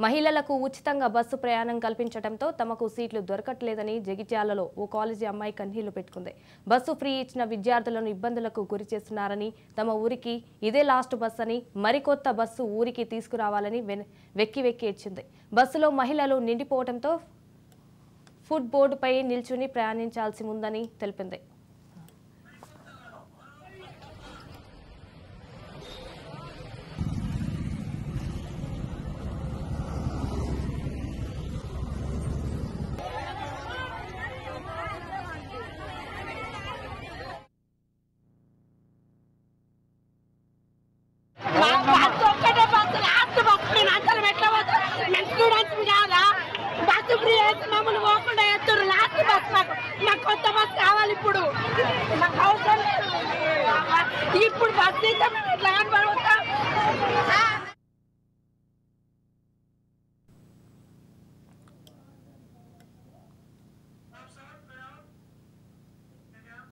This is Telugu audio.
మహిళలకు ఉచితంగా బస్సు ప్రయాణం కల్పించడంతో తమకు సీట్లు దొరకట్లేదని జగిత్యాలలో ఓ కాలేజీ అమ్మాయి కన్నీళ్లు పెట్టుకుంది. బస్సు ఫ్రీ ఇచ్చిన విద్యార్థులను ఇబ్బందులకు గురి చేస్తున్నారని, తమ ఊరికి ఇదే లాస్ట్ బస్ అని, మరికొత్త బస్సు ఊరికి తీసుకురావాలని వెక్కి ఇచ్చింది. బస్సులో మహిళలు నిండిపోవడంతో ఫుడ్ బోర్డుపై నిల్చుని ప్రయాణించాల్సి ఉందని తెలిపింది.